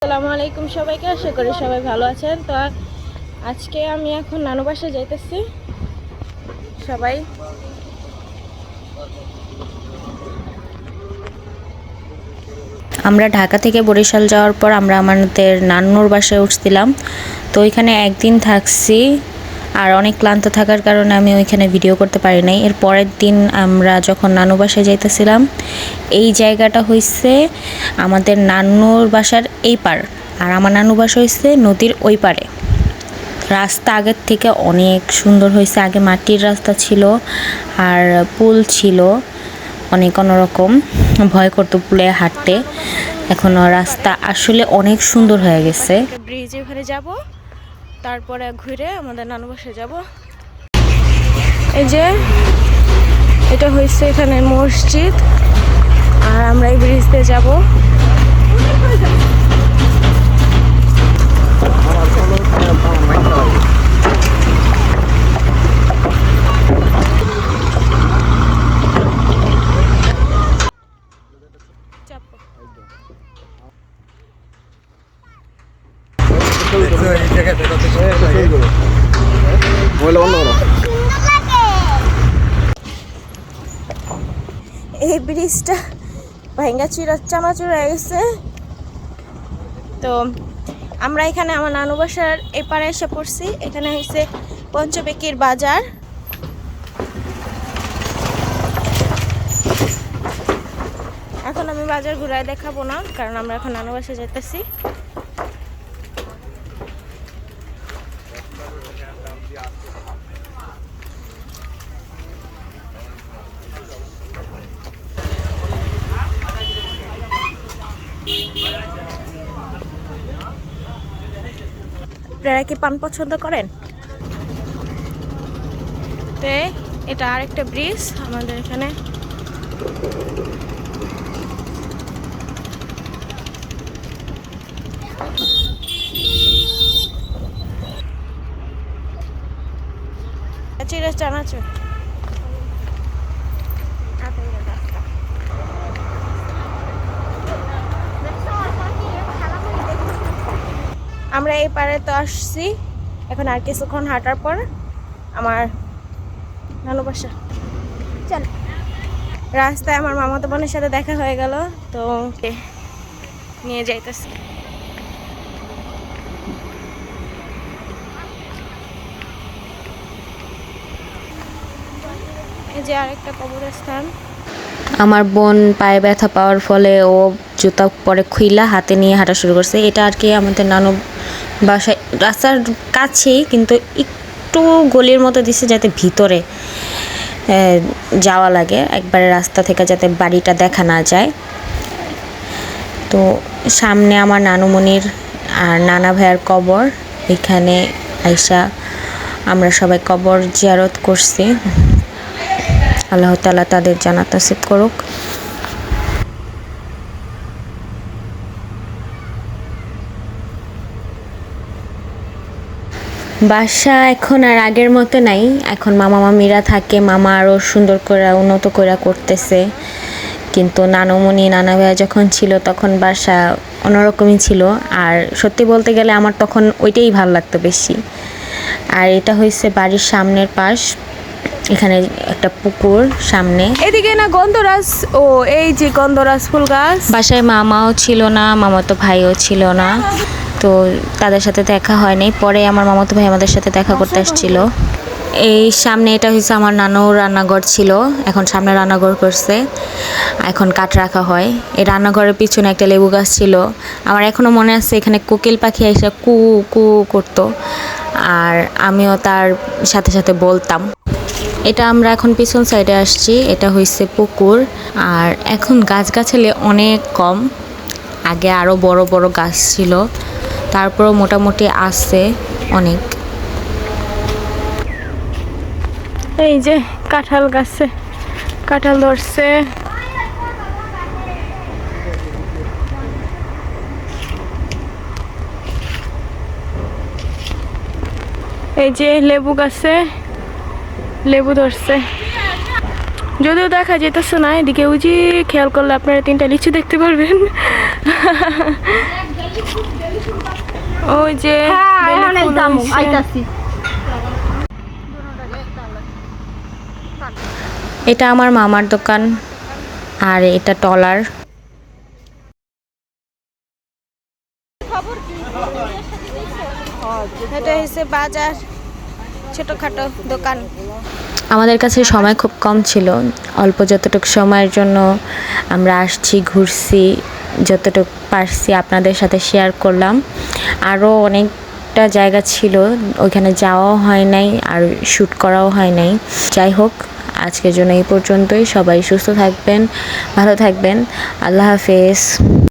আসসালামু আলাইকুম সবাইকে, আশা করি সবাই ভালো আছেন। তো আজকে আমি এখন নানু বাসায় যাইতেছি। সবাই আমরা ঢাকা থেকে বরিশাল যাওয়ার পর আমরা আমাদের নান্নুর বাসায় উঠছিলাম। তো ওইখানে একদিন থাকছি, আর অনেক ক্লান্ত থাকার কারণে আমি ওইখানে ভিডিও করতে পারি নাই। এর পরের দিন আমরা যখন নানু বাসায় যাইতেছিলাম, এই জায়গাটা হইছে আমাদের নান্নুর বাসার এই পার, আর আমার নানু বাসা হইছে নদীর ওই পারে। রাস্তা আগের থেকে অনেক সুন্দর হয়েছে। আগে মাটির রাস্তা ছিল আর পুল ছিল, অনেক অন্যরকম, ভয় করতো পুলে হাঁটতে। এখন রাস্তা আসলে অনেক সুন্দর হয়ে গেছে। ব্রিজে ওখানে যাব, তারপরে ঘুরে আমাদের নানু বাসায় যাব। এই যে এটা হয়েছে এখানে মসজিদ, আর আমরা এই ব্রিজ দিয়ে যাব। এই ব্রিজটা ভাঙ্গা চামাচুর হয়ে গেছে। তো আমরা এখানে আমার নানু বাসার এপারে এসে পড়ছি। এখানে হচ্ছে পঞ্চবেকির বাজার। এখন আমি বাজার ঘুরায় দেখাবো না, কারণ আমরা এখন নানু বাসায় যেতেছি। আপনারা কি পান পছন্দ করেন? এটা আরেকটা ব্রিজ আমাদের এখানে। চানাচুর আমরা এই পারে তো আসছি। এখন আর কিছুক্ষণ হাঁটার পর আমার নানু বাসা। চল, রাস্তায় আমার মামাতো বোনের সাথে দেখা হয়ে গেল, তো নিয়ে যাইতেছি। এই যে আরেকটা কবরস্থান। আমার বোন পায়ে ব্যথা পাওয়ার ফলে ও জুতা পরে খুইলা হাতে নিয়ে হাঁটা শুরু করছে। এটা আর কি আমাদের নানু বাসায় রাস্তার কাছেই, কিন্তু একটু গলির মতো দিছে যাতে ভিতরে যাওয়া লাগে, একবারে রাস্তা থেকে যাতে বাড়িটা দেখা না যায়। তো সামনে আমার নানুমণির আর নানা ভাইয়ের কবর। এখানে আইসা আমরা সবাই কবর জিয়ারত করছি। আল্লাহ তাআলা তাদের জান্নাত নসিব করুক। বাসা এখন আর আগের মতো নাই। এখন মামা মামিরা থাকে, মামা আরও সুন্দর করে উন্নত করে করতেছে। কিন্তু নানুমণি নানা ভাইয়া যখন ছিল তখন বাসা অন্যরকমই ছিল। আর সত্যি বলতে গেলে আমার তখন ওইটাই ভালো লাগতো বেশি। আর এটা হয়েছে বাড়ির সামনের পাশ। এখানে একটা পুকুর সামনে। এদিকে না গন্ধরাজ, ও এই যে গন্ধরাজ ফুল গাছ। বাসায় মামাও ছিল না, মামাতো ভাইও ছিল না, তো তাদের সাথে দেখা হয়নি। পরে আমার মামাতো ভাই আমাদের সাথে দেখা করতে আসছিল। এই সামনে এটা হচ্ছে আমার নানুর রান্নাঘর ছিল, এখন সামনে রান্নাঘর করছে, এখন কাঠ রাখা হয়। এই রান্নাঘরের পিছনে একটা লেবু গাছ ছিল। আমার এখনও মনে আছে এখানে কোকিল পাখি এসে কু কু করতো, আর আমিও তার সাথে সাথে বলতাম। এটা আমরা এখন পিছন সাইডে আসছি। এটা হয়েছে পুকুর, আর এখন গাছগাছালি অনেক কম। আগে আরও বড় বড় গাছ ছিল, তারপরও মোটামুটি আছে অনেক। এই যে কাঁঠাল গাছে কাঁঠাল ধরছে। এই যে লেবু গাছে লেবু ধরছে। যদিও দেখা যেতেছে না, এদিকে ওই যে খেয়াল করলে আপনারা 3টা লিচু দেখতে পারবেন। ওই যে এটা আমার মামার দোকান আর এটা টলার। এটা হচ্ছে বাজার, ছোটখাটো দোকান। আমাদের কাছে সময় খুব কম ছিল, অল্প যতটুকু সময়ের জন্য আমরা আসছি, ঘুরছি, যতটুকু পারছি আপনাদের সাথে শেয়ার করলাম। আরও অনেকটা জায়গা ছিল, ওইখানে যাওয়াও হয় নাই আর শ্যুট করাও হয় নাই। যাই হোক, আজকের জন্য এই পর্যন্তই। সবাই সুস্থ থাকবেন, ভালো থাকবেন। আল্লাহ হাফেজ।